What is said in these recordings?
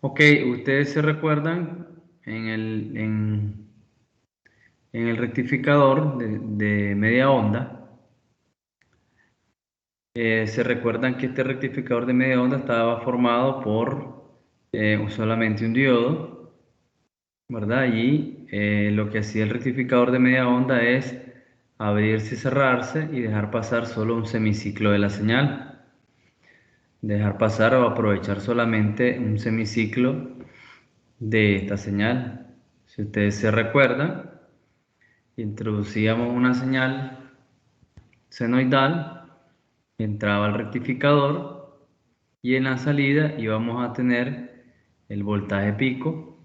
Ok, ustedes se recuerdan en el rectificador de media onda, se recuerdan que este rectificador de media onda estaba formado por solamente un diodo, ¿verdad? Y lo que hacía el rectificador de media onda es abrirse y cerrarse y dejar pasar solo un semiciclo de la señal. Dejar pasar o aprovechar solamente un semiciclo de esta señal. Si ustedes se recuerdan, introducíamos una señal senoidal, entraba al rectificador y en la salida íbamos a tener el voltaje pico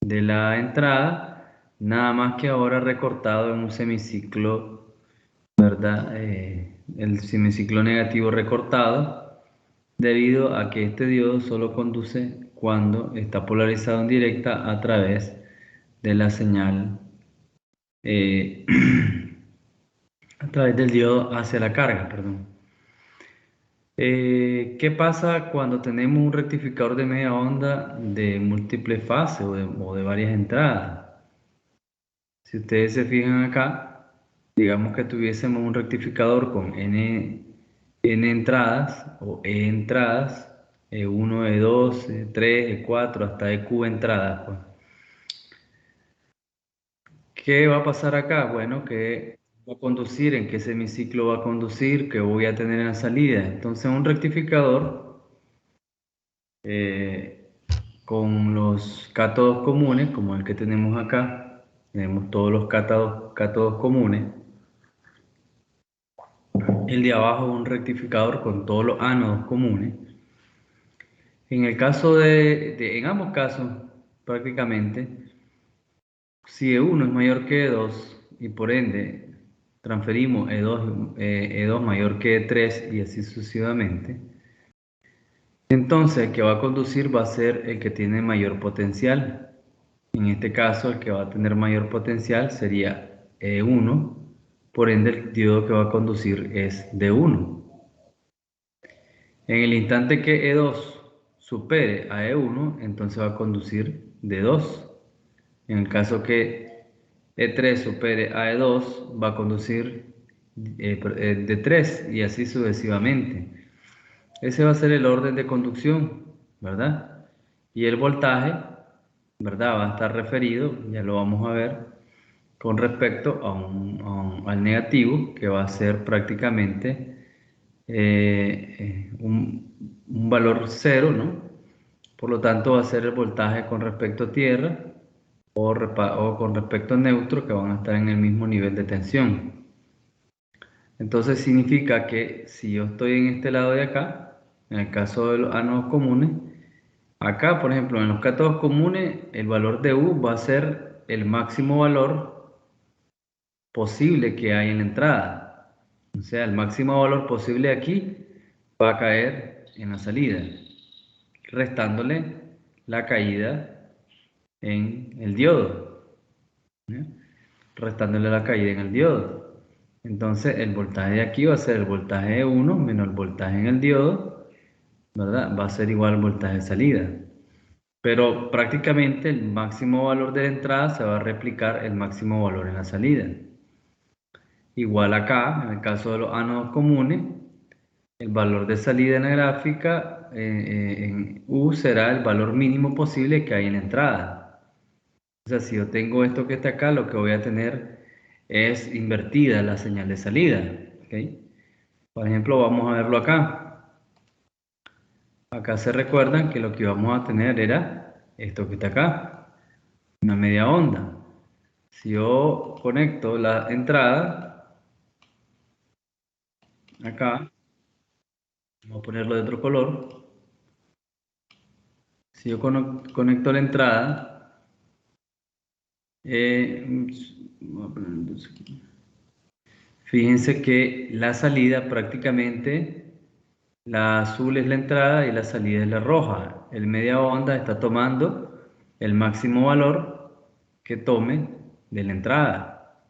de la entrada, nada más que ahora recortado en un semiciclo, ¿verdad? El semiciclo negativo recortado, debido a que este diodo solo conduce cuando está polarizado en directa a través de la señal, eh, a través del diodo hacia la carga, perdón. ¿Qué pasa cuando tenemos un rectificador de media onda de múltiples fases o de varias entradas? Si ustedes se fijan acá, digamos que tuviésemos un rectificador con n entradas o e entradas, E1, E2, E3, E4, hasta EQ entradas, pues. ¿Qué va a pasar acá? Bueno, que va a conducir, en qué semiciclo va a conducir, qué voy a tener en la salida. Entonces, un rectificador eh, con los cátodos comunes, como el que tenemos acá, tenemos todos los cátodos comunes. El de abajo es un rectificador con todos los ánodos comunes. En el caso en ambos casos, prácticamente, si E1 es mayor que E2 y por ende transferimos E2 mayor que E3 y así sucesivamente, entonces el que va a conducir va a ser el que tiene mayor potencial. En este caso, el que va a tener mayor potencial sería E1, por ende el diodo que va a conducir es D1. En el instante que E2 supere a E1, entonces va a conducir D2. En el caso que E3 supere a E2, va a conducir D3 y así sucesivamente. Ese va a ser el orden de conducción, ¿verdad? Y el voltaje, ¿verdad? Va a estar referido, ya lo vamos a ver, con respecto al negativo, que va a ser prácticamente un valor cero, ¿no? Por lo tanto, va a ser el voltaje con respecto a tierra o con respecto a neutro, que van a estar en el mismo nivel de tensión. Entonces significa que si yo estoy en este lado de acá, en el caso de los ánodos comunes, acá, por ejemplo, en los cátodos comunes, el valor de U va a ser el máximo valor posible que hay en la entrada. O sea, el máximo valor posible aquí va a caer en la salida, restándole la caída en el diodo, ¿eh? Restándole la caída en el diodo. Entonces, el voltaje de aquí va a ser el voltaje de 1 menos el voltaje en el diodo, ¿verdad? Va a ser igual al voltaje de salida. Pero prácticamente el máximo valor de la entrada se va a replicar el máximo valor en la salida. Igual acá, en el caso de los ánodos comunes, el valor de salida en la gráfica en U será el valor mínimo posible que hay en la entrada. O sea, si yo tengo esto que está acá, lo que voy a tener es invertida la señal de salida. ¿Ok? Por ejemplo, vamos a verlo acá. Acá se recuerdan que lo que íbamos a tener era esto que está acá, una media onda. Si yo conecto la entrada acá, vamos a ponerlo de otro color. Si yo conecto la entrada, vamos a ponerlo aquí. Fíjense que la salida prácticamente, la azul es la entrada y la salida es la roja. El media onda está tomando el máximo valor que tome de la entrada.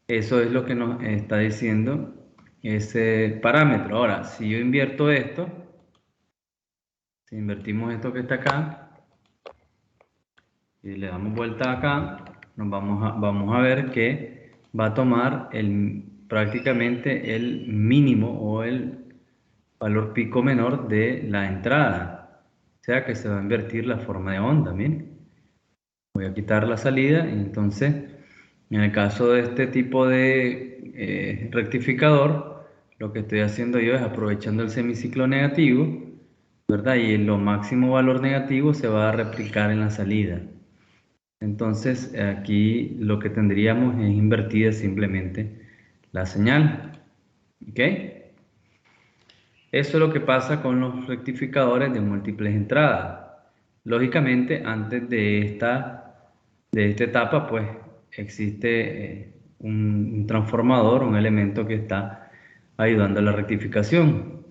Eso es lo que nos está diciendo ese parámetro. Ahora, si yo invierto esto, Si invertimos esto que está acá y le damos vuelta acá, vamos a ver que va a tomar prácticamente el mínimo o el valor pico menor de la entrada. O sea que se va a invertir la forma de onda, miren. Voy a quitar la salida y entonces, en el caso de este tipo de rectificador, lo que estoy haciendo yo es aprovechando el semiciclo negativo, ¿verdad? Y lo máximo valor negativo se va a replicar en la salida. Entonces, aquí lo que tendríamos es invertida simplemente la señal. ¿Ok? Eso es lo que pasa con los rectificadores de múltiples entradas. Lógicamente, antes de esta etapa, pues existe un transformador, un elemento que está ayudando a la rectificación.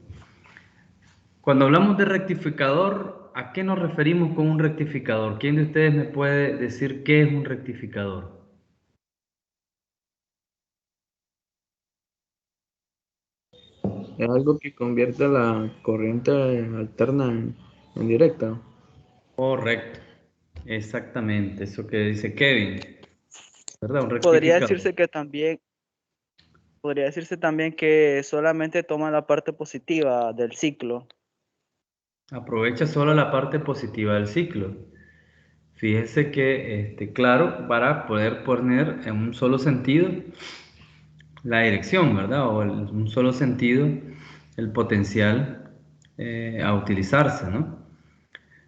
Cuando hablamos de rectificador, ¿a qué nos referimos con un rectificador? ¿Quién de ustedes me puede decir qué es un rectificador? Es algo que convierte la corriente alterna en directa. Correcto, exactamente, eso que dice Kevin, ¿verdad? Un Podría rectificador. decirse que también, podría decirse también que solamente toma la parte positiva del ciclo. Aprovecha solo la parte positiva del ciclo. Fíjense que, claro, para poder poner en un solo sentido la dirección, ¿verdad? O en un solo sentido el potencial a utilizarse, ¿no?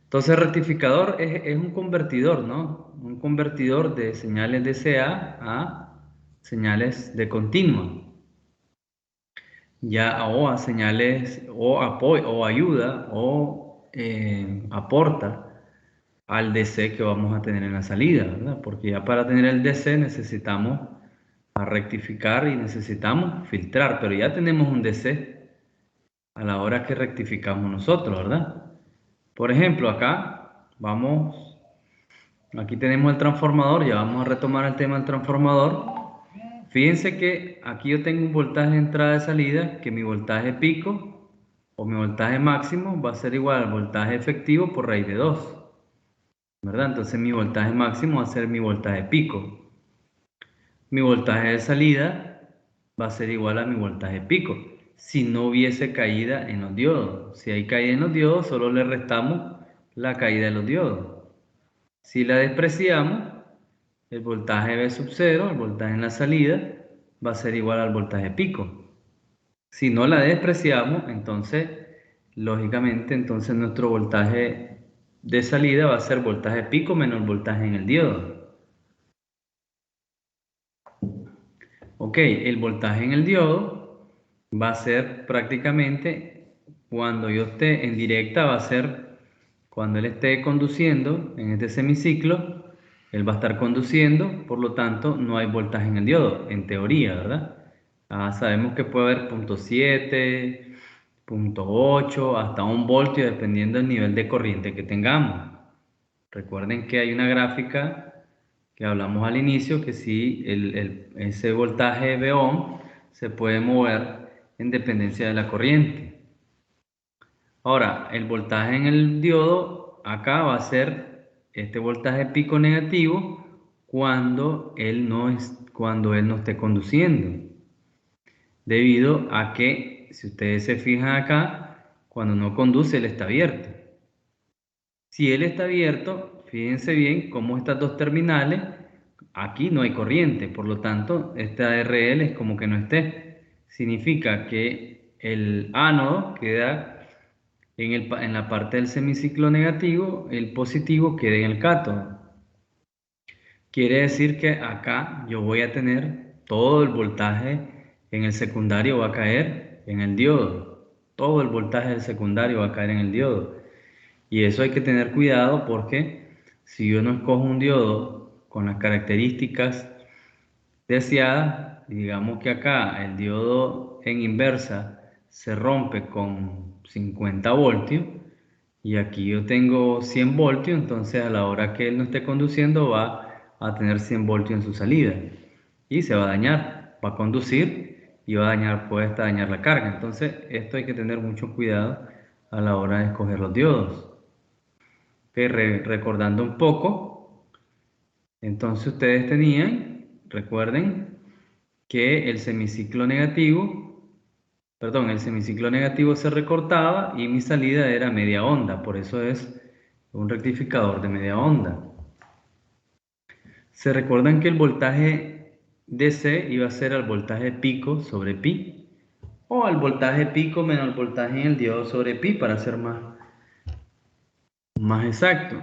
Entonces, rectificador es un convertidor, ¿no? Un convertidor de señales DCA a señales de continua. Ya o a señales o apoyo o ayuda o aporta al DC que vamos a tener en la salida, ¿verdad? Porque ya para tener el DC necesitamos a rectificar y necesitamos filtrar, pero ya tenemos un DC a la hora que rectificamos nosotros, ¿verdad? Por ejemplo, acá vamos, aquí tenemos el transformador, ya vamos a retomar el tema del transformador. Fíjense que aquí yo tengo un voltaje de entrada y salida, que mi voltaje pico o mi voltaje máximo va a ser igual al voltaje efectivo por raíz de 2, ¿verdad? Entonces mi voltaje máximo va a ser mi voltaje pico. Mi voltaje de salida va a ser igual a mi voltaje pico. Si no hubiese caída en los diodos. Si hay caída en los diodos, solo le restamos la caída de los diodos. Si la despreciamos, el voltaje V sub 0, el voltaje en la salida, va a ser igual al voltaje pico. Si no la despreciamos, entonces, lógicamente, entonces nuestro voltaje de salida va a ser voltaje pico menos voltaje en el diodo. Ok, el voltaje en el diodo va a ser prácticamente cuando yo esté en directa, va a ser cuando él esté conduciendo en este semiciclo, él va a estar conduciendo, por lo tanto no hay voltaje en el diodo, en teoría, ¿verdad? Sabemos que puede haber 0.7, 0.8, hasta 1 voltio, dependiendo del nivel de corriente que tengamos. Recuerden que hay una gráfica que hablamos al inicio, que si ese voltaje V ohm se puede mover en dependencia de la corriente. Ahora, el voltaje en el diodo acá va a ser este voltaje pico negativo cuando él no esté conduciendo. Debido a que, si ustedes se fijan acá, cuando no conduce, él está abierto. Si él está abierto, fíjense bien cómo estas dos terminales, aquí no hay corriente, por lo tanto, esta RL es como que no esté. Significa que el ánodo queda en la parte del semiciclo negativo, el positivo queda en el cátodo. Quiere decir que acá yo voy a tener todo el voltaje en el secundario va a caer en el diodo. Todo el voltaje del secundario va a caer en el diodo. Y eso hay que tener cuidado porque si yo no escojo un diodo con las características deseadas, digamos que acá el diodo en inversa se rompe con 50 voltios y aquí yo tengo 100 voltios, entonces a la hora que él no esté conduciendo va a tener 100 voltios en su salida y se va a dañar, va a conducir y va a dañar, puede hasta dañar la carga. Entonces esto hay que tener mucho cuidado a la hora de escoger los diodos. Recordando un poco, entonces ustedes tenían, recuerden, que el semiciclo negativo se recortaba y mi salida era media onda, por eso es un rectificador de media onda. Se recuerdan que el voltaje DC iba a ser al voltaje pico sobre pi, o al voltaje pico menos el voltaje en el diodo sobre pi, para ser más exacto.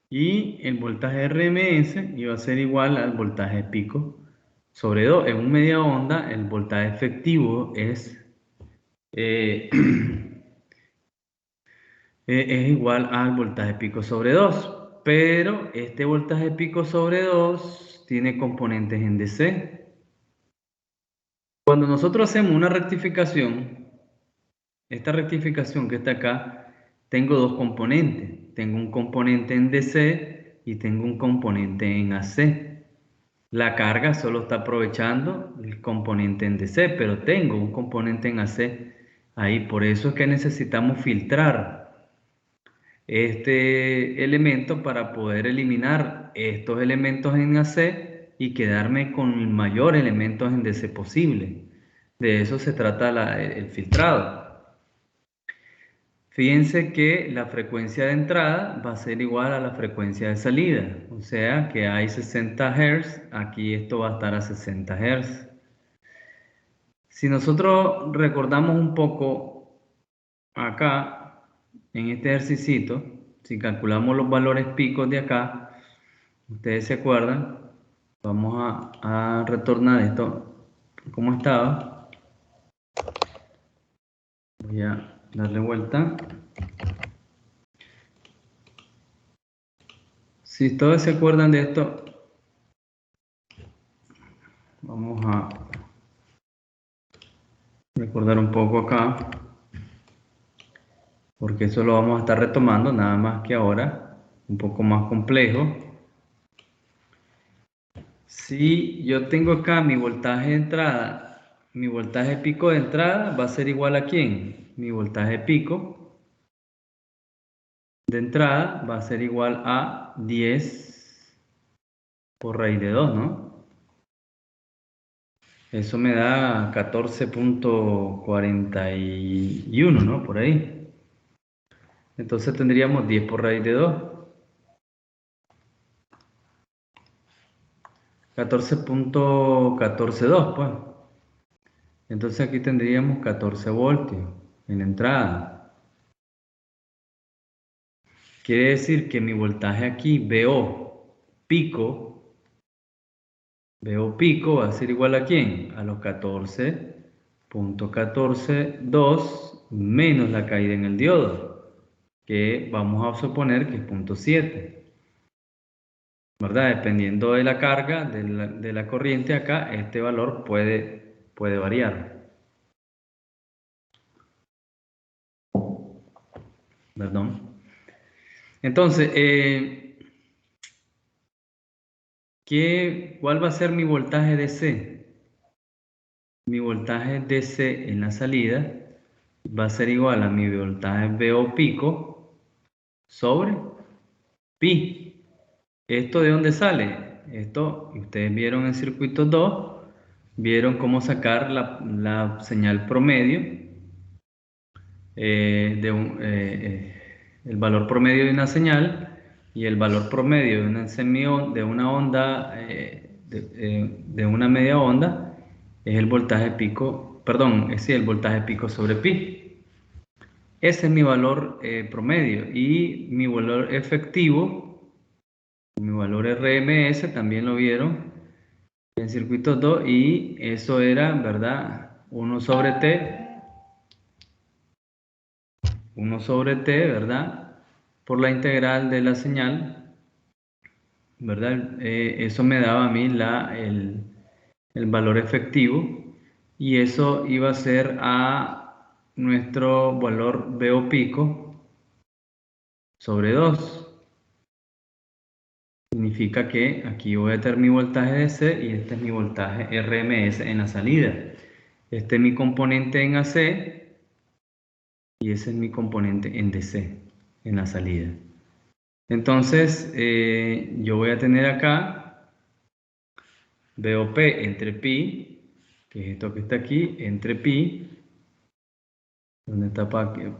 Y el voltaje RMS iba a ser igual al voltaje pico sobre 2. En un media onda el voltaje efectivo es igual al voltaje pico sobre 2. Pero este voltaje pico sobre 2 tiene componentes en DC. Cuando nosotros hacemos una rectificación, esta rectificación que está acá, tengo dos componentes. Tengo un componente en DC y tengo un componente en AC. La carga solo está aprovechando el componente en DC, pero tengo un componente en AC ahí. Por eso es que necesitamos filtrar este elemento para poder eliminar estos elementos en AC y quedarme con el mayor elementos en DC posible. De eso se trata el filtrado. Fíjense que la frecuencia de entrada va a ser igual a la frecuencia de salida. O sea que hay 60 Hz, aquí esto va a estar a 60 Hz. Si nosotros recordamos un poco acá, en este ejercicio, si calculamos los valores picos de acá, ustedes se acuerdan, vamos a retornar esto como estaba. Voy a darle vuelta. Si todos se acuerdan de esto, vamos a recordar un poco acá, porque eso lo vamos a estar retomando, nada más que ahora un poco más complejo. Si yo tengo acá mi voltaje de entrada, mi voltaje pico de entrada va a ser igual a ¿quién? Mi voltaje pico de entrada va a ser igual a 10 por raíz de 2, ¿no? Eso me da 14.41, ¿no? Por ahí. Entonces tendríamos 10 por raíz de 2. 14.142, pues. Entonces aquí tendríamos 14 voltios en la entrada. Quiere decir que mi voltaje aquí, VO pico va a ser igual a ¿quién? A los 14.142 menos la caída en el diodo, que vamos a suponer que es 0.7. ¿Verdad? Dependiendo de la carga, de la corriente acá, este valor puede variar. Perdón. Entonces, ¿cuál va a ser mi voltaje DC? Mi voltaje DC en la salida va a ser igual a mi voltaje VO pico sobre pi. ¿Esto de dónde sale? Esto, ustedes vieron en circuito 2, vieron cómo sacar la señal promedio, el valor promedio de una señal y el valor promedio de una onda, de una media onda, es el voltaje pico, perdón, es el voltaje pico sobre pi. Ese es mi valor promedio, y mi valor efectivo, mi valor RMS, también lo vieron en circuito 2, y eso era, ¿verdad? 1 sobre T, ¿verdad? Por la integral de la señal, ¿verdad? Eso me daba a mí el valor efectivo, y eso iba a ser a nuestro valor VO pico sobre 2. Significa que aquí voy a tener mi voltaje DC y este es mi voltaje RMS en la salida. Este es mi componente en AC Y ese es mi componente en DC, en la salida. Entonces, yo voy a tener acá VOP entre pi, que es esto que está aquí, entre pi. ¿Dónde está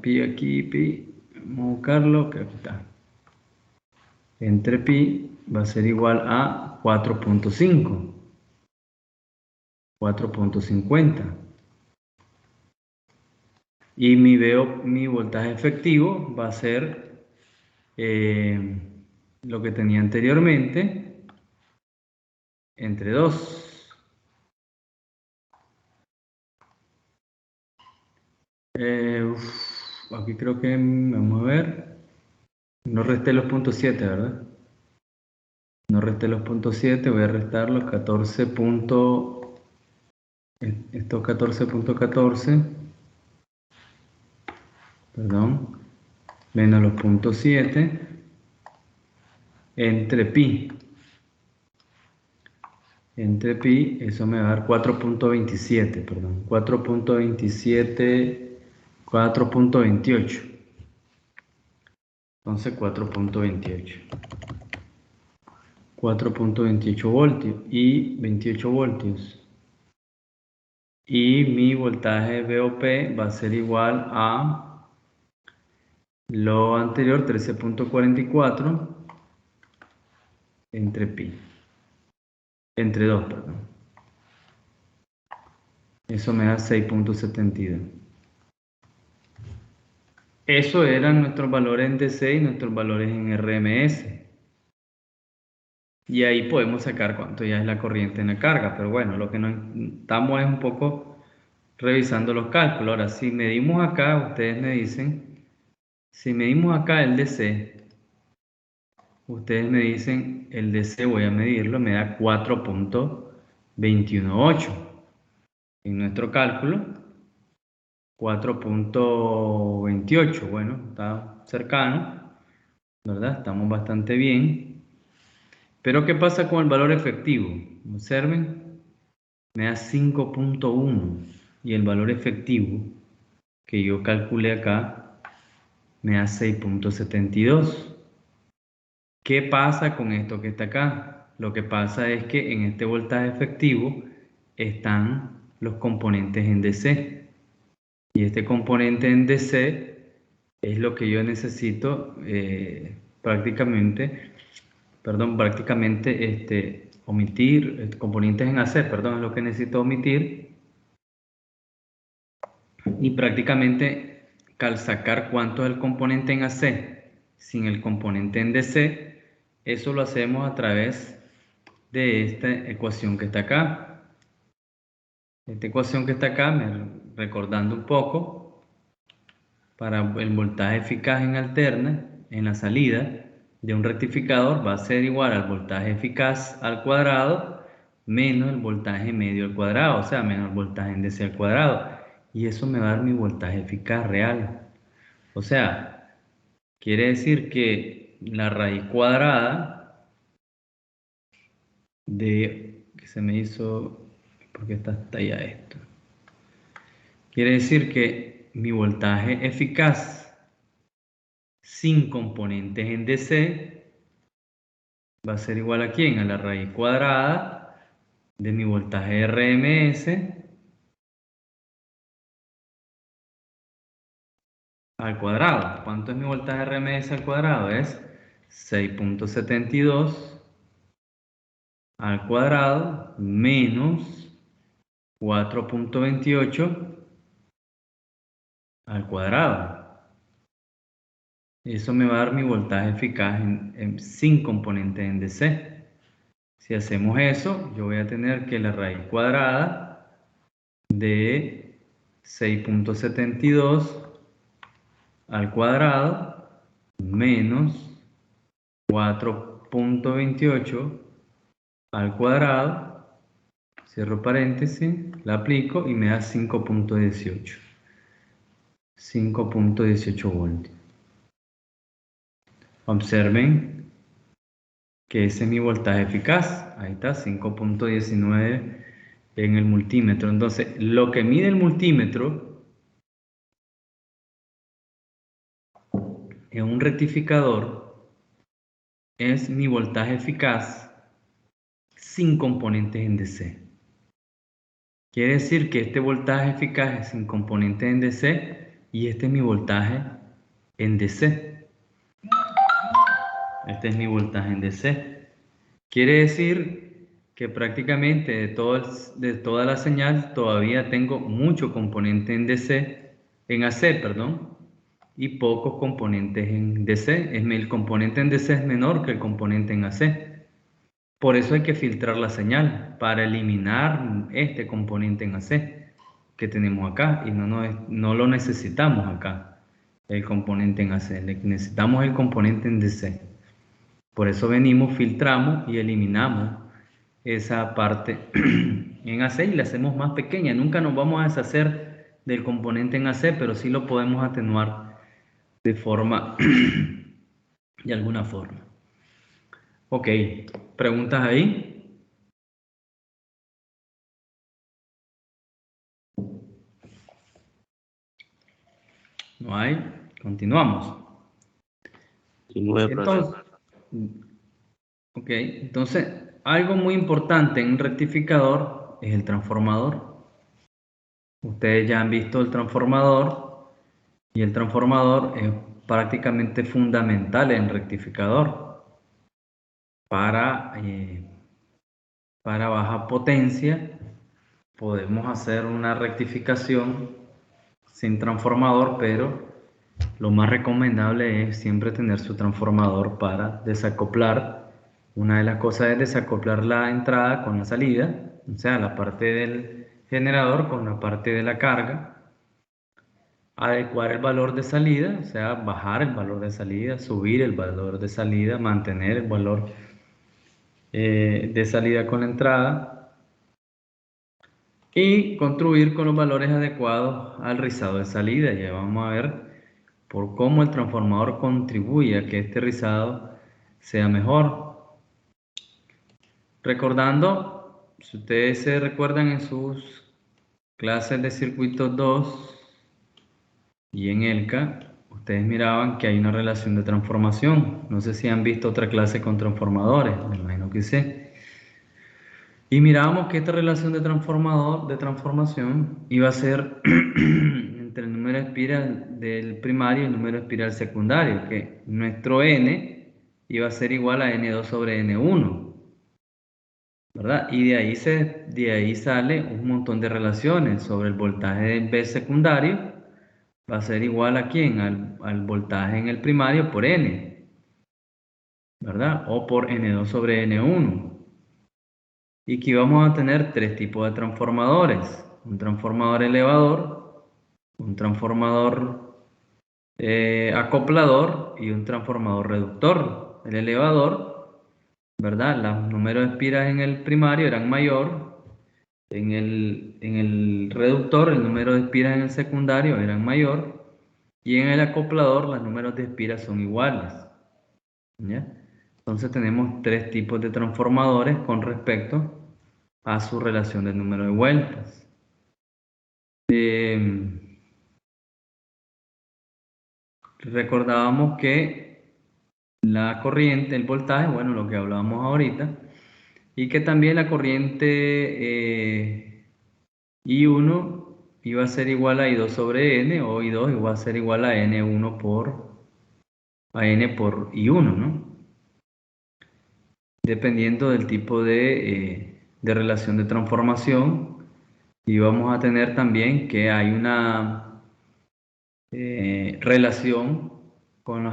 pi aquí, pi? Vamos a buscarlo, que aquí está. Entre pi va a ser igual a 4.5. 4.50. Y mi voltaje efectivo va a ser lo que tenía anteriormente, entre 2. Aquí creo que, vamos a ver, no resté los puntos 7, ¿verdad? No resté los puntos 7, voy a restar los 14. Esto 14.14, perdón, menos los puntos 7 entre pi. Entre pi, eso me va a dar 4.27, perdón, 4.27, 4.28. Entonces 4.28. 4.28 voltios y 28 voltios. Y mi voltaje VOP va a ser igual a lo anterior, 13.44 entre pi. Entre 2, perdón. Eso me da 6.72. Eso eran nuestros valores en DC y nuestros valores en RMS. Y ahí podemos sacar cuánto ya es la corriente en la carga. Pero bueno, lo que nos estamos es un poco revisando los cálculos. Ahora, si medimos acá, ustedes me dicen, si medimos acá el DC, ustedes me dicen el DC, voy a medirlo, me da 4.218. En nuestro cálculo, 4.28, bueno, está cercano, ¿verdad? Estamos bastante bien. Pero ¿qué pasa con el valor efectivo? Observen, me da 5.1 y el valor efectivo que yo calculé acá me da 6.72. ¿Qué pasa con esto que está acá? Lo que pasa es que en este voltaje efectivo están los componentes en DC. Y este componente en DC es lo que yo necesito prácticamente omitir, componentes en AC, perdón, es lo que necesito omitir. Y prácticamente al sacar cuánto es el componente en AC sin el componente en DC, eso lo hacemos a través de esta ecuación que está acá. Esta ecuación que está acá, recordando un poco, para el voltaje eficaz en alterna, en la salida de un rectificador, va a ser igual al voltaje eficaz al cuadrado menos el voltaje medio al cuadrado, o sea, menos el voltaje en DC al cuadrado. Y eso me va a dar mi voltaje eficaz real. O sea, quiere decir que la raíz cuadrada de, que se me hizo, porque está hasta allá esto. Quiere decir que mi voltaje eficaz sin componentes en DC va a ser igual a ¿quién? A la raíz cuadrada de mi voltaje RMS al cuadrado. ¿Cuánto es mi voltaje RMS al cuadrado? Es 6.72 al cuadrado menos 4.28 al cuadrado. Eso me va a dar mi voltaje eficaz sin componente en DC. Si hacemos eso, yo voy a tener que la raíz cuadrada de 6.72 al cuadrado menos 4.28 al cuadrado, cierro paréntesis, la aplico y me da 5.18. 5.18 voltios. Observen que ese es mi voltaje eficaz. Ahí está, 5.19 en el multímetro. Entonces, lo que mide el multímetro en un rectificador es mi voltaje eficaz sin componentes en DC. Quiere decir que este voltaje eficaz es sin componentes en DC y este es mi voltaje en DC. Este es mi voltaje en DC. Quiere decir que prácticamente de toda la señal todavía tengo mucho componente en DC, en AC, perdón, y pocos componentes en DC. El componente en DC es menor que el componente en AC. Por eso hay que filtrar la señal para eliminar este componente en AC que tenemos acá y no lo necesitamos acá, el componente en AC. Necesitamos el componente en DC. Por eso venimos, filtramos y eliminamos esa parte en AC y la hacemos más pequeña. Nunca nos vamos a deshacer del componente en AC, pero sí lo podemos atenuar de forma, de alguna forma. Ok, ¿preguntas ahí? No hay. Continuamos. Entonces, algo muy importante en un rectificador es el transformador. Ustedes ya han visto el transformador y el transformador es prácticamente fundamental en rectificador para baja potencia. Podemos hacer una rectificación sin transformador, pero lo más recomendable es siempre tener su transformador para desacoplar. Una de las cosas es desacoplar la entrada con la salida, o sea, la parte del generador con la parte de la carga. Adecuar el valor de salida, o sea, bajar el valor de salida, subir el valor de salida, mantener el valor de salida con la entrada y construir con los valores adecuados al rizado de salida. Ya vamos a ver por cómo el transformador contribuye a que este rizado sea mejor. Recordando, si ustedes se recuerdan en sus clases de circuitos 2 y en ELCA, ustedes miraban que hay una relación de transformación. No sé si han visto otra clase con transformadores, me imagino que sí. Y mirábamos que esta relación de transformación iba a ser entre el número de espiral del primario y el número de espiral secundario, que nuestro N iba a ser igual a N2 sobre N1, ¿verdad? Y de ahí sale un montón de relaciones sobre el voltaje del B secundario, va a ser igual a ¿quién? Al voltaje en el primario por N, ¿verdad? O por N2 sobre N1. Y aquí vamos a tener tres tipos de transformadores. Un transformador elevador, un transformador acoplador y un transformador reductor. El elevador, ¿verdad? Los números de espiras en el primario eran mayor. En el reductor, el número de espiras en el secundario eran mayor. Y en el acoplador, los números de espiras son iguales. ¿Ya? Entonces tenemos tres tipos de transformadores con respecto a su relación de número de vueltas. Recordábamos que la corriente, el voltaje, bueno, lo que hablábamos ahorita, y que también la corriente I1 iba a ser igual a I2 sobre N, o I2 iba a ser igual a N1 a N por I1, ¿no? Dependiendo del tipo de relación de transformación. Y vamos a tener también que hay una relación con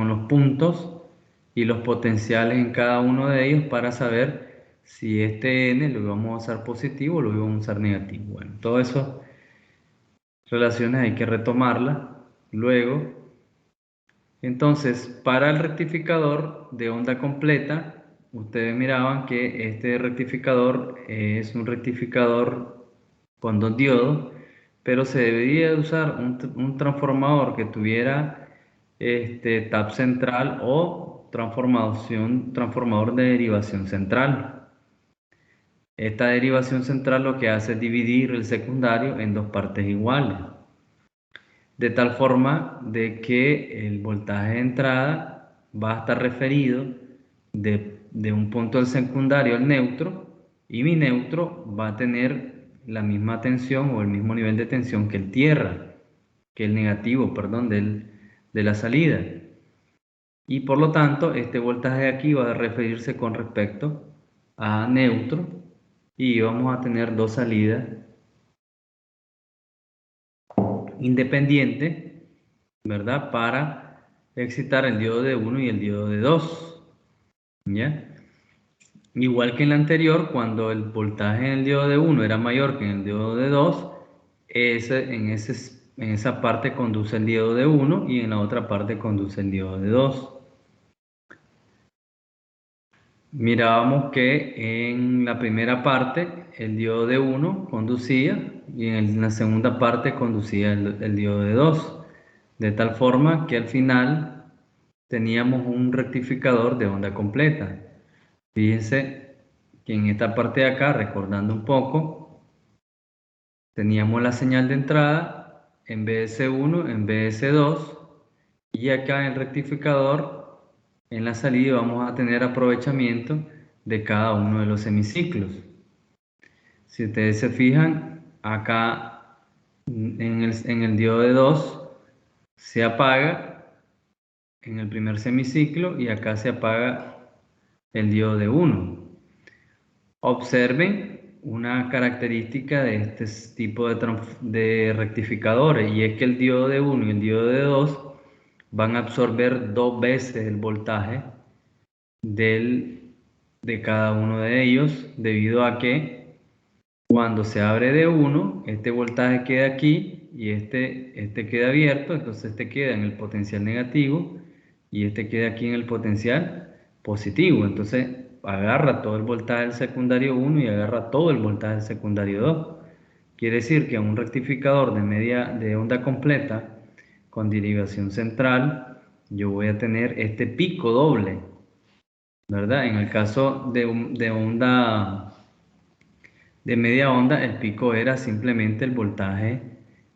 los puntos y los potenciales en cada uno de ellos para saber si este N lo vamos a usar positivo o lo vamos a usar negativo. Bueno, todas esas relaciones hay que retomarlas luego. Entonces, para el rectificador de onda completa, ustedes miraban que este rectificador es un rectificador con dos diodos, pero se debería de usar un transformador que tuviera tap central o transformador de derivación central. Esta derivación central lo que hace es dividir el secundario en dos partes iguales. de tal forma de que el voltaje de entrada va a estar referido de un punto del secundario al neutro, y mi neutro va a tener la misma tensión o el mismo nivel de tensión que el tierra, que el negativo, perdón, de la salida. Y por lo tanto, este voltaje de aquí va a referirse con respecto a neutro, y vamos a tener dos salidas independientes, ¿verdad? Para excitar el diodo de 1 y el diodo de 2, ¿ya? Igual que en la anterior, cuando el voltaje en el diodo de 1 era mayor que en el diodo de 2, en esa parte conduce el diodo de 1 y en la otra parte conduce el diodo de 2. Mirábamos que en la primera parte el diodo de 1 conducía y en la segunda parte conducía el diodo de 2, de tal forma que al final teníamos un rectificador de onda completa. Fíjense que en esta parte de acá, recordando un poco, teníamos la señal de entrada en BS1, en BS2, y acá en el rectificador, en la salida, vamos a tener aprovechamiento de cada uno de los semiciclos. Si ustedes se fijan, acá en el diodo de 2 se apaga en el primer semiciclo y acá se apaga el diodo de 1. Observen una característica de este tipo de rectificadores, y es que el diodo de 1 y el diodo de 2 van a absorber 2 veces el voltaje de cada uno de ellos, debido a que cuando se abre de 1, este voltaje queda aquí y este queda abierto, entonces este queda en el potencial negativo y este queda aquí en el potencial positivo. Entonces agarra todo el voltaje del secundario 1 y agarra todo el voltaje del secundario 2. Quiere decir que un rectificador de onda completa con derivación central, yo voy a tener este pico doble, ¿verdad? En el caso de onda de media onda, el pico era simplemente el voltaje,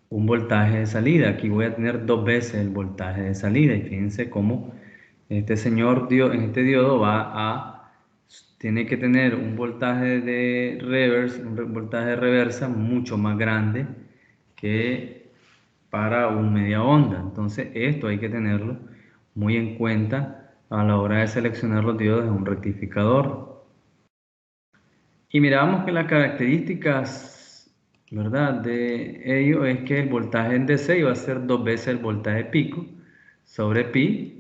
un voltaje de salida. Aquí voy a tener 2 veces el voltaje de salida, y fíjense cómo este señor en este diodo tiene que tener un voltaje de reverse, un voltaje de reversa mucho más grande que para un media onda. Entonces esto hay que tenerlo muy en cuenta a la hora de seleccionar los diodos en un rectificador. Y miramos que las características, ¿verdad?, de ello es que el voltaje en DC iba a ser 2 veces el voltaje pico sobre pi,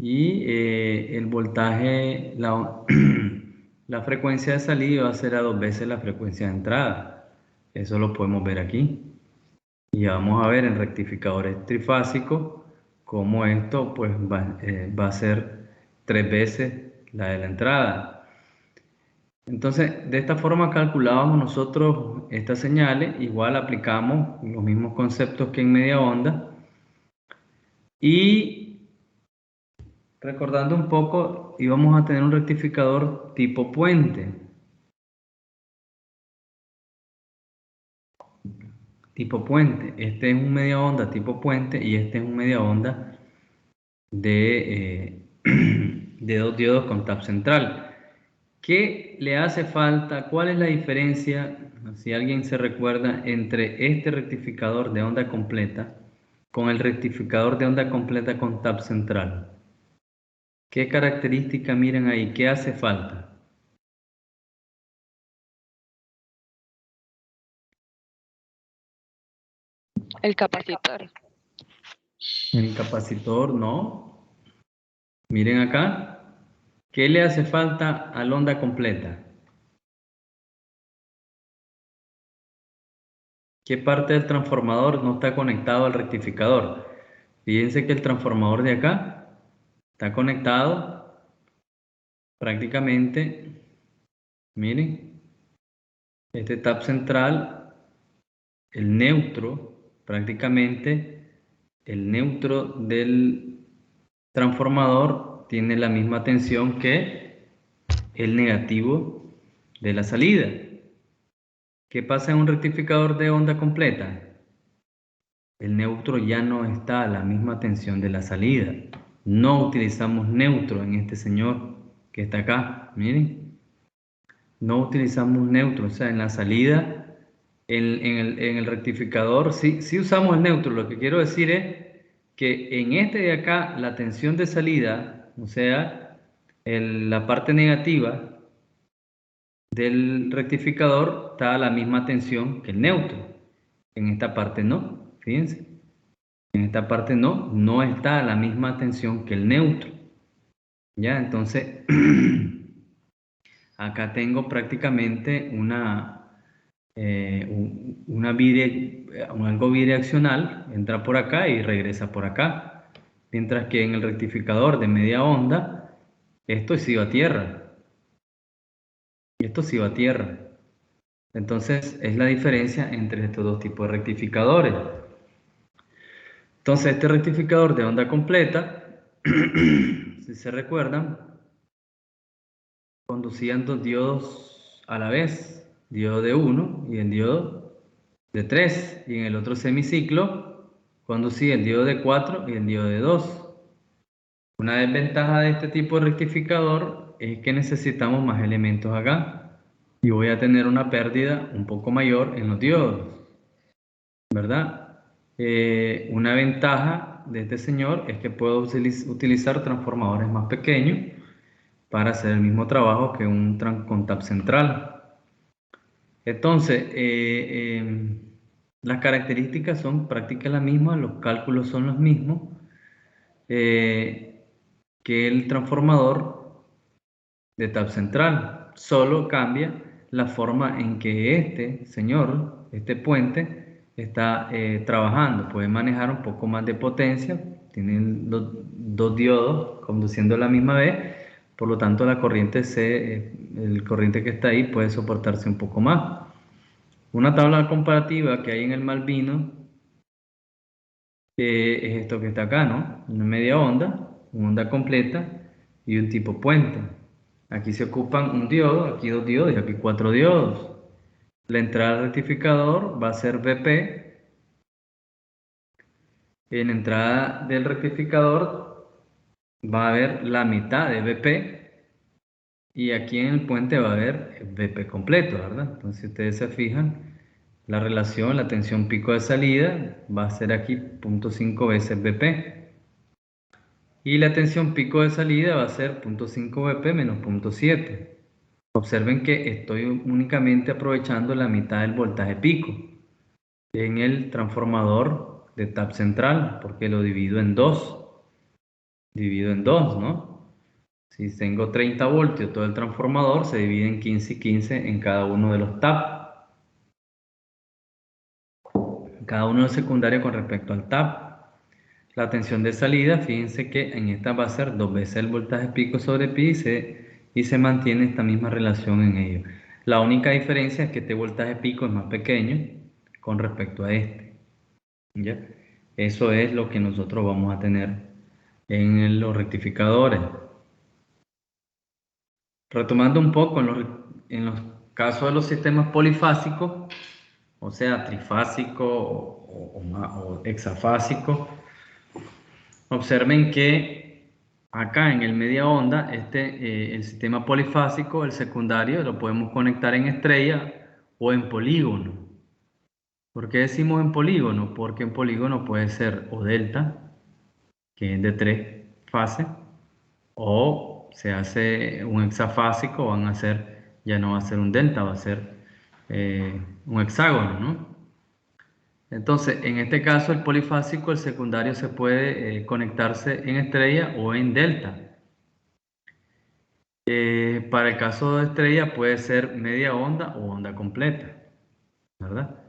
y el voltaje, la frecuencia de salida va a ser a 2 veces la frecuencia de entrada. Eso lo podemos ver aquí. Y vamos a ver en rectificadores trifásicos cómo esto pues va a ser 3 veces la de la entrada. Entonces, de esta forma calculábamos nosotros estas señales. Igual aplicamos los mismos conceptos que en media onda. Y recordando un poco, íbamos a tener un rectificador tipo puente. Tipo puente. Este es un media onda tipo puente y este es un media onda de 2 diodos con tap central. ¿Qué le hace falta? ¿Cuál es la diferencia, si alguien se recuerda, entre este rectificador de onda completa con el rectificador de onda completa con tap central? ¿Qué característica miran ahí? ¿Qué hace falta? El capacitor. El capacitor, no. Miren acá. ¿Qué le hace falta a la onda completa? ¿Qué parte del transformador no está conectado al rectificador? Fíjense que el transformador de acá está conectado prácticamente, miren, este tap central, el neutro, prácticamente el neutro del transformador tiene la misma tensión que el negativo de la salida. ¿Qué pasa en un rectificador de onda completa? el neutro ya no está a la misma tensión de la salida. No utilizamos neutro en este señor que está acá, miren. No utilizamos neutro, o sea, en la salida, en el rectificador, sí usamos el neutro. Lo que quiero decir es que en este de acá, la tensión de salida, o sea, la parte negativa del rectificador está a la misma tensión que el neutro. En esta parte no, fíjense. En esta parte no está a la misma tensión que el neutro. ¿Ya? Entonces, acá tengo prácticamente algo bidireccional, entra por acá y regresa por acá. Mientras que en el rectificador de media onda, esto sí va a tierra. Y esto sí va a tierra. Entonces, es la diferencia entre estos dos tipos de rectificadores. Entonces, este rectificador de onda completa, si se recuerdan, conducían dos diodos a la vez, diodo de 1 y el diodo de 3, y en el otro semiciclo conducía el diodo de 4 y el diodo de 2. Una desventaja de este tipo de rectificador es que necesitamos más elementos acá y voy a tener una pérdida un poco mayor en los diodos, ¿verdad? Una ventaja de este señor es que puedo utilizar transformadores más pequeños para hacer el mismo trabajo que un con tap central. Entonces, las características son prácticamente las mismas, los cálculos son los mismos que el transformador de tap central. Solo cambia la forma en que este señor, este puente, está trabajando. Puede manejar un poco más de potencia, tiene dos diodos conduciendo a la misma vez, por lo tanto la corriente el corriente que está ahí puede soportarse un poco más. Una tabla comparativa que hay en el Malvino es esto que está acá, ¿no? Una media onda, una onda completa y un tipo puente. Aquí se ocupan un diodo, aquí dos diodos y aquí cuatro diodos. La entrada del rectificador va a ser VP. En la entrada del rectificador va a haber la mitad de VP. Y aquí en el puente va a haber VP completo, ¿verdad? Entonces, si ustedes se fijan, la relación, la tensión pico de salida va a ser aquí 0.5 veces VP. Y la tensión pico de salida va a ser 0.5 VP menos 0.7. Observen que estoy únicamente aprovechando la mitad del voltaje pico en el transformador de tap central, porque lo divido en dos. Divido en dos, ¿no? Si tengo 30 voltios todo el transformador, se divide en 15 y 15 en cada uno de los tap. Cada uno es secundario con respecto al tap. La tensión de salida, fíjense que en esta va a ser 2 veces el voltaje pico sobre pi y se mantiene esta misma relación en ello. La única diferencia es que este voltaje pico es más pequeño con respecto a este. ¿Ya? Eso es lo que nosotros vamos a tener en los rectificadores. Retomando un poco en los casos de los sistemas polifásicos, o sea, trifásico o hexafásico, observen que acá en el media onda, el sistema polifásico, el secundario, lo podemos conectar en estrella o en polígono. ¿Por qué decimos en polígono? Porque en polígono puede ser o delta, que es de 3 fases, o se hace un hexafásico, ya no va a ser un delta, va a ser un hexágono, ¿no? Entonces, en este caso, el polifásico, el secundario se puede conectarse en estrella o en delta. Para el caso de estrella puede ser media onda o onda completa, ¿verdad?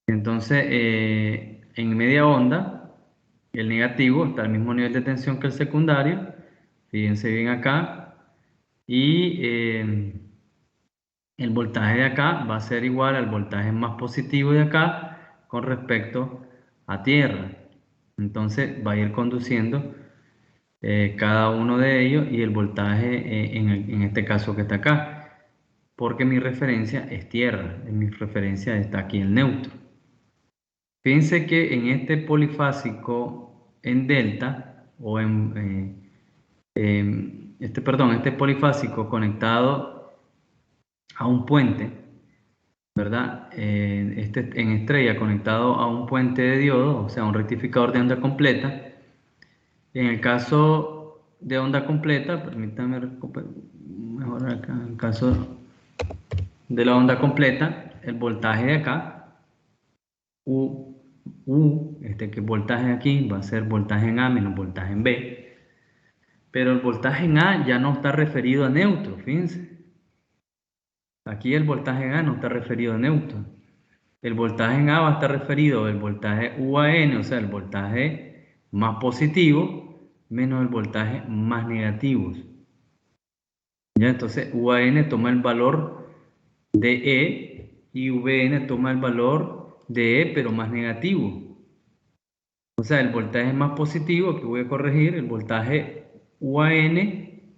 Entonces, en media onda, el negativo está al mismo nivel de tensión que el secundario. Fíjense bien acá. Y el voltaje de acá va a ser igual al voltaje más positivo de acá con respecto a tierra. Entonces va a ir conduciendo cada uno de ellos y el voltaje en este caso que está acá. Porque mi referencia es tierra. En mi referencia está aquí el neutro. Fíjense que en este polifásico en delta, o este polifásico conectado a un puente, ¿verdad? En estrella conectado a un puente de diodo, o sea, un rectificador de onda completa. En el caso de onda completa, permítanme mejorar acá, en el caso de la onda completa, el voltaje de acá, que voltaje aquí va a ser voltaje en A menos voltaje en B, pero el voltaje en A ya no está referido a neutro, fíjense. Aquí el voltaje en A no está referido a neutro. El voltaje en A va a estar referido al voltaje UAN, o sea, el voltaje más positivo, menos el voltaje más negativo. ¿Ya? Entonces UAN toma el valor de E y VN toma el valor de E, pero más negativo. O sea, el voltaje más positivo que voy a corregir, el voltaje UAN,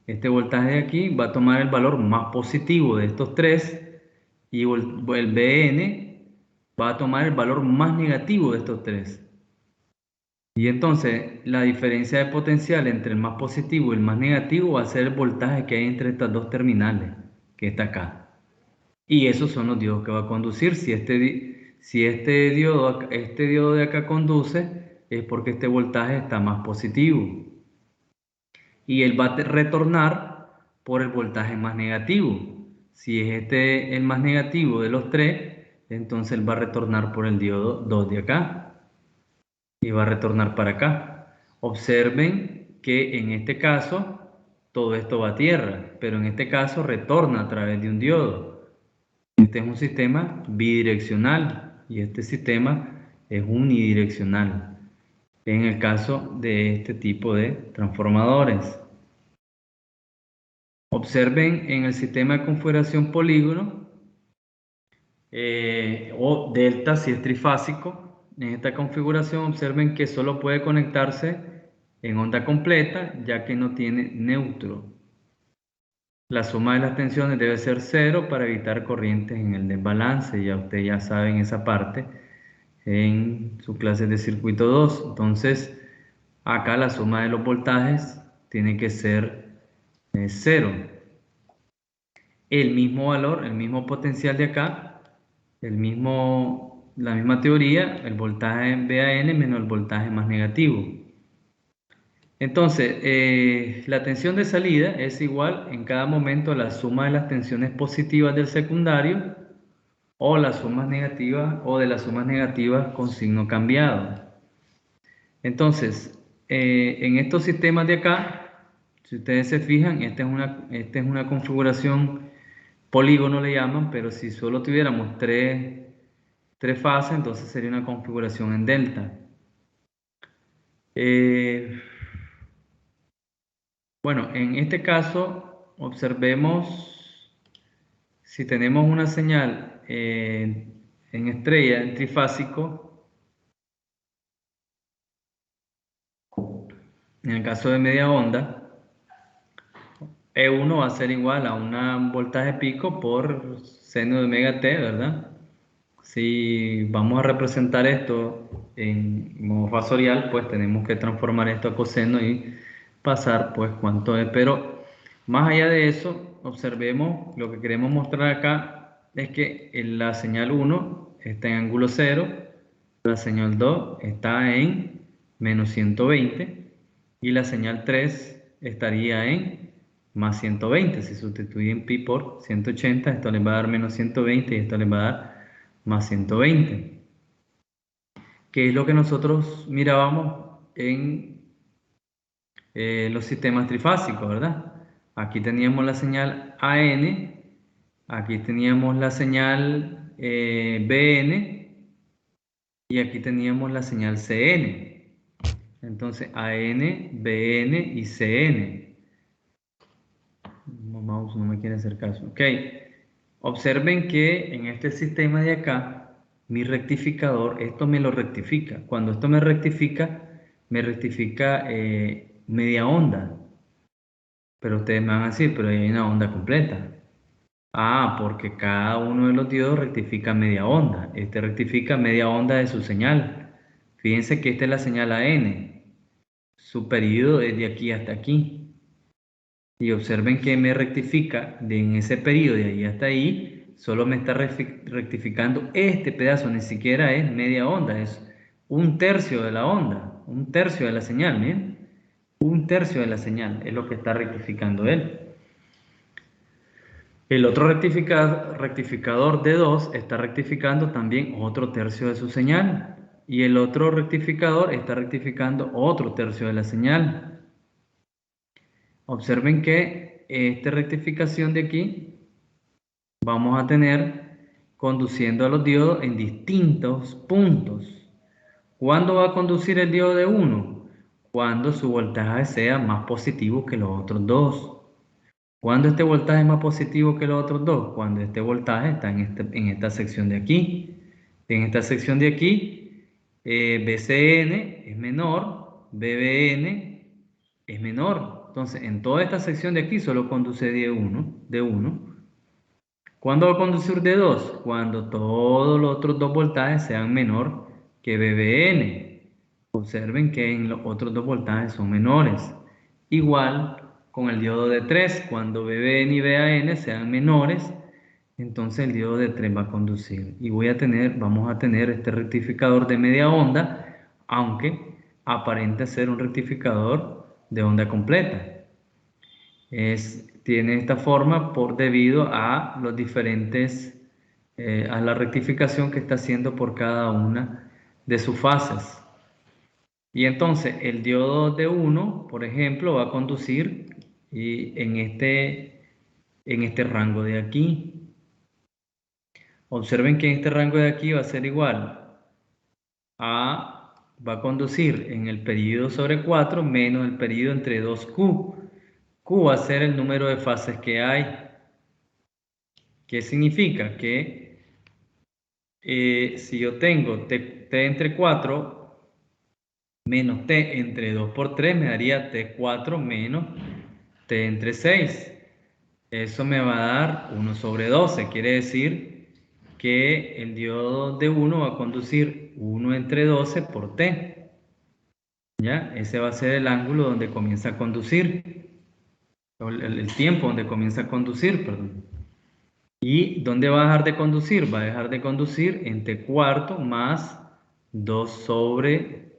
este voltaje de aquí, va a tomar el valor más positivo de estos tres, y el BN va a tomar el valor más negativo de estos tres. Y entonces la diferencia de potencial entre el más positivo y el más negativo va a ser el voltaje que hay entre estas dos terminales, que está acá. Y esos son los diodos que va a conducir. Si este diodo de acá conduce, es porque este voltaje está más positivo. Y él va a retornar por el voltaje más negativo. Si es este el más negativo de los tres, entonces él va a retornar por el diodo 2 de acá. Y va a retornar para acá. Observen que en este caso todo esto va a tierra, pero en este caso retorna a través de un diodo. Este es un sistema bidireccional y este sistema es unidireccional en el caso de este tipo de transformadores. Observen en el sistema de configuración polígono o delta si es trifásico. En esta configuración observen que solo puede conectarse en onda completa ya que no tiene neutro. La suma de las tensiones debe ser 0 para evitar corrientes en el desbalance. Ya ustedes ya saben esa parte en sus clases de circuito 2. Entonces, acá la suma de los voltajes tiene que ser 0. El mismo valor, el mismo potencial de acá, la misma teoría, el voltaje VAN menos el voltaje más negativo. Entonces, la tensión de salida es igual en cada momento a la suma de las tensiones positivas del secundario o las sumas negativas o de las sumas negativas con signo cambiado. Entonces, en estos sistemas de acá, si ustedes se fijan, esta es una configuración polígono le llaman, pero si solo tuviéramos tres fases, entonces sería una configuración en delta. Bueno, en este caso, observemos si tenemos una señal en estrella, en trifásico, en el caso de media onda, E1 va a ser igual a un voltaje pico por seno de omega t, ¿verdad? Si vamos a representar esto en modo fasorial, pues tenemos que transformar esto a coseno y pasar pues cuánto es. Pero más allá de eso, observemos lo que queremos mostrar acá es que la señal 1 está en ángulo 0, la señal 2 está en menos 120 y la señal 3 estaría en más 120. Si sustituyen pi por 180, esto les va a dar menos 120 y esto les va a dar más 120. Que es lo que nosotros mirábamos en los sistemas trifásicos, ¿verdad? Aquí teníamos la señal AN, aquí teníamos la señal BN y aquí teníamos la señal CN. Entonces AN, BN y CN. No, mouse no me quiere hacer caso. Ok. Observen que en este sistema de acá, mi rectificador, esto me lo rectifica. Cuando esto me rectifica media onda. Pero ustedes me van a decir, pero hay una onda completa. Ah, porque cada uno de los diodos rectifica media onda. Este rectifica media onda de su señal. Fíjense que esta es la señal AN. Su periodo es de aquí hasta aquí. Y observen que me rectifica en ese periodo de ahí hasta ahí. Solo me está rectificando este pedazo. Ni siquiera es media onda. Es un tercio de la onda. Un tercio de la señal. Miren. Un tercio de la señal es lo que está rectificando él. El otro rectificador de 2 está rectificando también otro tercio de su señal. Y el otro rectificador está rectificando otro tercio de la señal. Observen que esta rectificación de aquí vamos a tener conduciendo a los diodos en distintos puntos. ¿Cuándo va a conducir el diodo de 1? Cuando su voltaje sea más positivo que los otros dos. ¿Cuándo este voltaje es más positivo que los otros dos? Cuando este voltaje está en esta sección de aquí. En esta sección de aquí, BCN es menor, BBN es menor. Entonces, en toda esta sección de aquí solo conduce de 1. ¿Cuándo va a conducir de 2? Cuando todos los otros dos voltajes sean menor que BBN. Observen que en los otros dos voltajes son menores. Igual con el diodo de 3, cuando BBN y BAN sean menores, entonces el diodo de 3 va a conducir. Y vamos a tener este rectificador de media onda, aunque aparenta ser un rectificador de onda completa. Tiene esta forma debido a los diferentes, a la rectificación que está haciendo por cada una de sus fases. Y entonces el diodo de 1, por ejemplo, va a conducir en este rango de aquí. Observen que este rango de aquí va a ser igual va a conducir en el periodo sobre 4 menos el periodo entre 2Q. Q va a ser el número de fases que hay. ¿Qué significa? Que si yo tengo T entre 4 menos T entre 2 por 3 me daría T4 menos T entre 6. Eso me va a dar 1 sobre 12. Quiere decir que el diodo de 1 va a conducir 1 entre 12 por T. ¿Ya? Ese va a ser el ángulo donde comienza a conducir. El tiempo donde comienza a conducir, perdón. ¿Y dónde va a dejar de conducir? Va a dejar de conducir en T cuarto más 2 sobre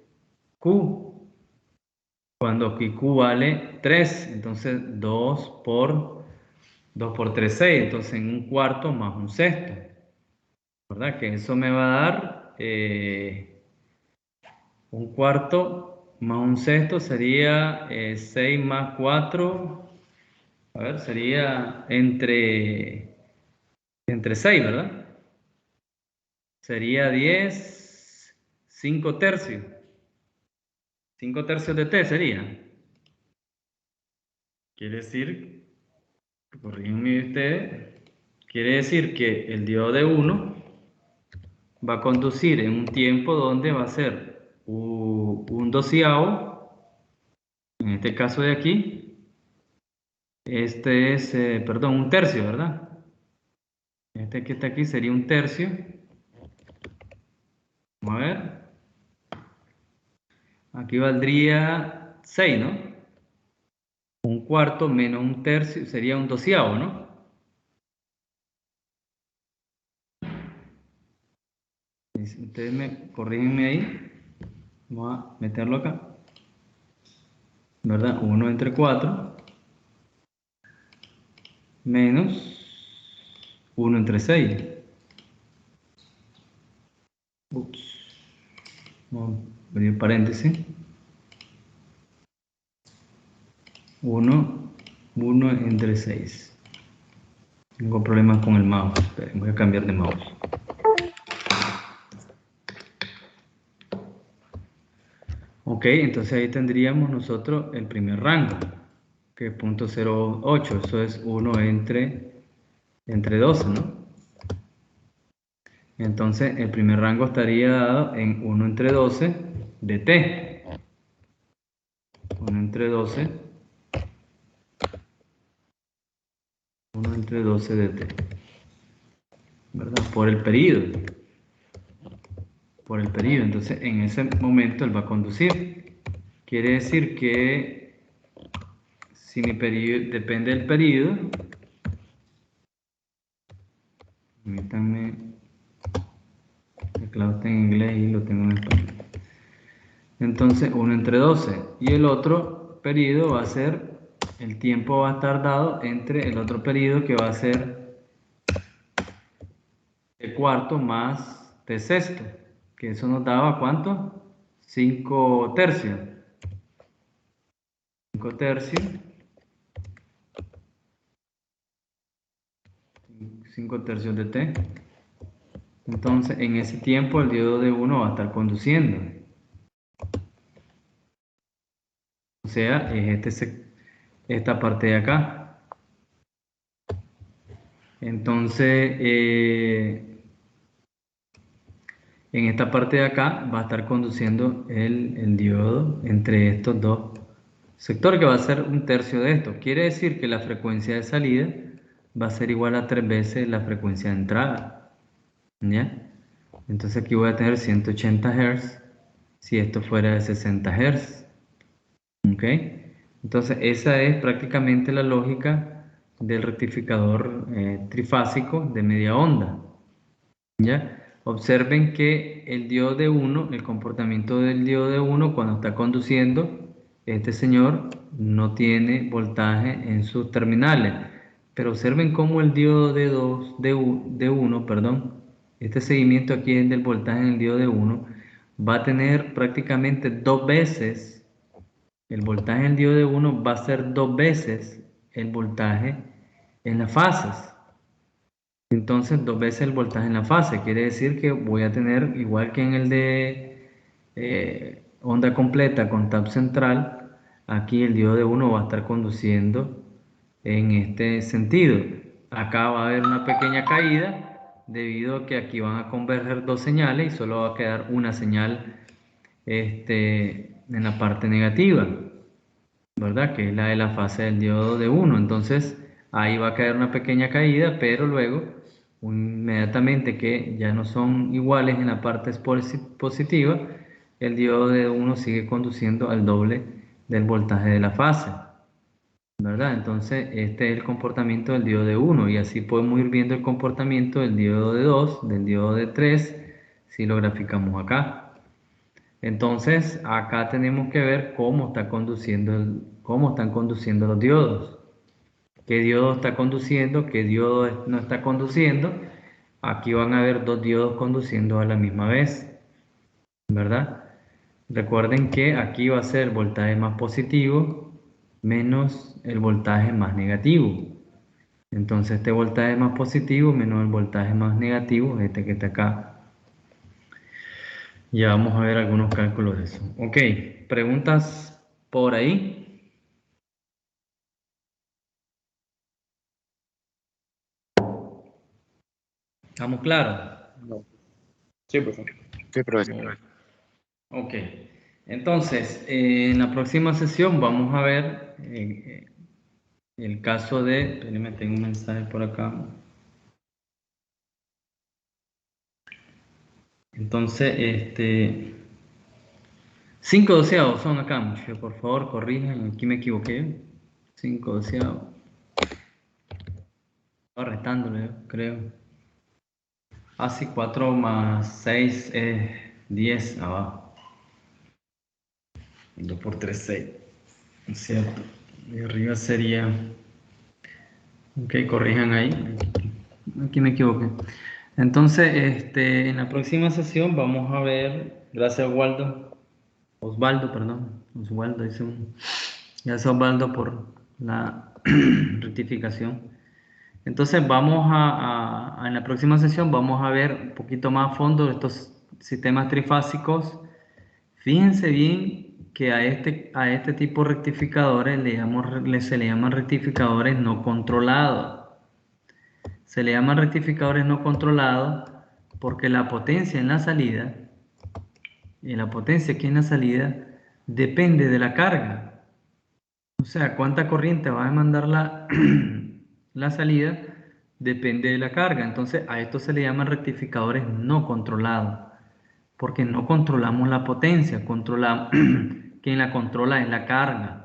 Q. Cuando aquí Q vale 3, entonces 2 por 3, 6. Entonces en un cuarto más un sexto. ¿Verdad? Que eso me va a dar un cuarto más un sexto sería 6 más 4. A ver, sería entre 6, ¿verdad? Sería 10, 5 tercios. 5 tercios de T sería. Quiere decir, corríganme ustedes, quiere decir que el diodo de 1 va a conducir en un tiempo donde va a ser un doceavo, en este caso de aquí, este es, perdón, un tercio, ¿verdad? Este que está aquí sería un tercio. Vamos a ver. Aquí valdría 6, ¿no? Un cuarto menos un tercio sería un doceavo, ¿no? Ustedes corrígenme ahí. Vamos a meterlo acá. ¿Verdad? 1 entre 4 menos 1 entre 6. Ups. Vamos a abrir paréntesis. 1 entre 6. Tengo problemas con el mouse. Esperen, voy a cambiar de mouse. Ok, entonces ahí tendríamos nosotros el primer rango, que es 0.08. Eso es 1 entre 12, ¿no? Entonces el primer rango estaría dado en 1 entre 12 de T. 1 entre 12. 1 1 entre 12 de t, ¿verdad? Por el periodo. Por el periodo. Entonces, en ese momento él va a conducir. Quiere decir que si mi periodo depende del periodo, permítanme, el teclado está en inglés y lo tengo en español. Entonces, 1 entre 12. Y el otro periodo va a ser, el tiempo va a estar dado entre el otro periodo que va a ser t cuarto más t sexto. Que eso nos daba ¿cuánto? 5 tercios. 5 tercios. 5 tercios de t. Entonces, en ese tiempo el diodo de 1 va a estar conduciendo. O sea, es esta parte de acá. Entonces, en esta parte de acá va a estar conduciendo el diodo entre estos dos sectores, que va a ser 1/3 de esto. Quiere decir que la frecuencia de salida va a ser igual a 3 veces la frecuencia de entrada. ¿Ya? Entonces aquí voy a tener 180 Hz si esto fuera de 60 Hz. ¿Ok? Entonces esa es prácticamente la lógica del rectificador trifásico de media onda. ¿Ya? Observen que el diodo de 1, el comportamiento del diodo de 1 cuando está conduciendo, este señor no tiene voltaje en sus terminales. Pero observen cómo el diodo de 1, perdón, este seguimiento aquí es del voltaje en el diodo de 1, va a tener prácticamente 2 veces, el voltaje en el diodo de 1 va a ser 2 veces el voltaje en las fases. Entonces 2 veces el voltaje en la fase, quiere decir que voy a tener, igual que en el de onda completa con tap central, aquí el diodo de 1 va a estar conduciendo en este sentido. Acá va a haber una pequeña caída debido a que aquí van a converger dos señales y solo va a quedar una señal en la parte negativa, ¿verdad? Que es la de la fase del diodo de 1. Entonces ahí va a caer una pequeña caída, pero luego inmediatamente que ya no son iguales en la parte positiva, el diodo de 1 sigue conduciendo al doble del voltaje de la fase, ¿verdad? Entonces este es el comportamiento del diodo de 1 y así podemos ir viendo el comportamiento del diodo de 2, del diodo de 3, si lo graficamos acá. Entonces acá tenemos que ver cómo están conduciendo los diodos. ¿Qué diodo está conduciendo? ¿Qué diodo no está conduciendo? Aquí van a haber dos diodos conduciendo a la misma vez, ¿verdad? Recuerden que aquí va a ser el voltaje más positivo menos el voltaje más negativo. Entonces este voltaje más positivo menos el voltaje más negativo, este que está acá. Ya vamos a ver algunos cálculos de eso. Ok, ¿preguntas por ahí? ¿Estamos claros? No. Sí, profesor. Sí, profesor. Ok, entonces en la próxima sesión vamos a ver el caso de, espérenme, tengo un mensaje por acá. Entonces, 5 doceavos son acá, muchachos, por favor, corrijan, aquí me equivoqué. 5 doceavos. Estaba restándole, creo. Así 4 más 6 es 10 abajo. 2 por 3, 6. Es cierto. Y arriba sería... Ok, corrijan ahí. Aquí me equivoqué. Entonces, en la próxima sesión vamos a ver, gracias Osvaldo, perdón. Osvaldo dice un... Gracias Osvaldo por la rectificación. Entonces en la próxima sesión vamos a ver un poquito más a fondo estos sistemas trifásicos. Fíjense bien que a este tipo de rectificadores se le llaman rectificadores no controlados. Se le llaman rectificadores no controlados porque la potencia en la salida y la potencia aquí en la salida depende de la carga. O sea, cuánta corriente va a demandar la salida depende de la carga. Entonces a esto se le llaman rectificadores no controlados, porque no controlamos la potencia, controlamos quien la controla es la carga.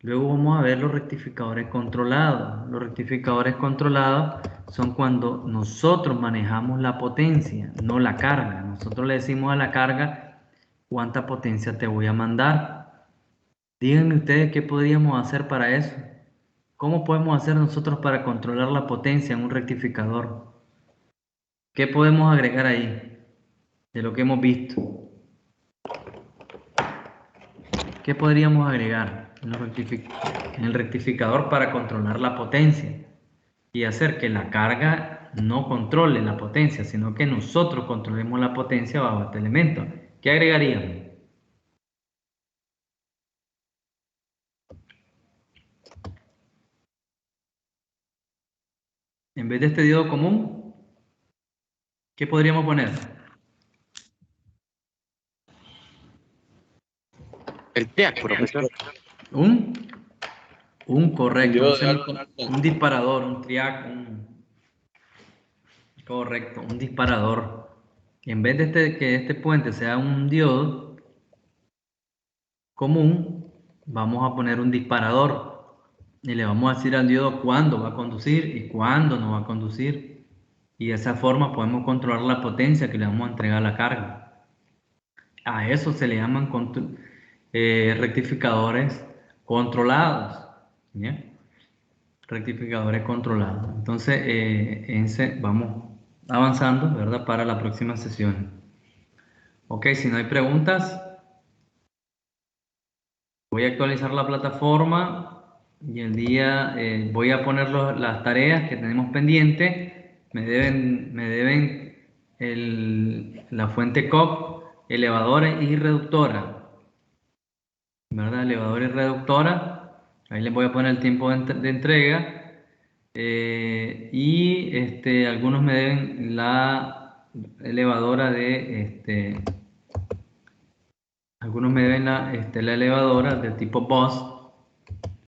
Luego vamos a ver los rectificadores controlados. Los rectificadores controlados son cuando nosotros manejamos la potencia, no la carga. Nosotros le decimos a la carga cuánta potencia te voy a mandar. Díganme ustedes qué podríamos hacer para eso. ¿Cómo podemos hacer nosotros para controlar la potencia en un rectificador? ¿Qué podemos agregar ahí de lo que hemos visto? ¿Qué podríamos agregar en el rectificador para controlar la potencia y hacer que la carga no controle la potencia, sino que nosotros controlemos la potencia bajo este elemento? ¿Qué agregaríamos? En vez de este diodo común, ¿qué podríamos poner? El TEAC, profesor. Un correcto, Diodo de alto alto. un disparador, un triac, correcto, un disparador. En vez de que este puente sea un diodo común, vamos a poner un disparador y le vamos a decir al diodo cuándo va a conducir y cuándo no va a conducir, y de esa forma podemos controlar la potencia que le vamos a entregar a la carga. A eso se le llaman rectificadores controlados, ¿bien? Rectificadores controlados. Entonces vamos avanzando, ¿verdad? Para la próxima sesión. Ok, si no hay preguntas, voy a actualizar la plataforma y voy a poner las tareas que tenemos pendientes. Me deben la fuente COP, elevadores y reductora, ¿verdad? Elevador y reductora. Ahí les voy a poner el tiempo de entrega. Algunos me deben la elevadora algunos me deben la elevadora de tipo bus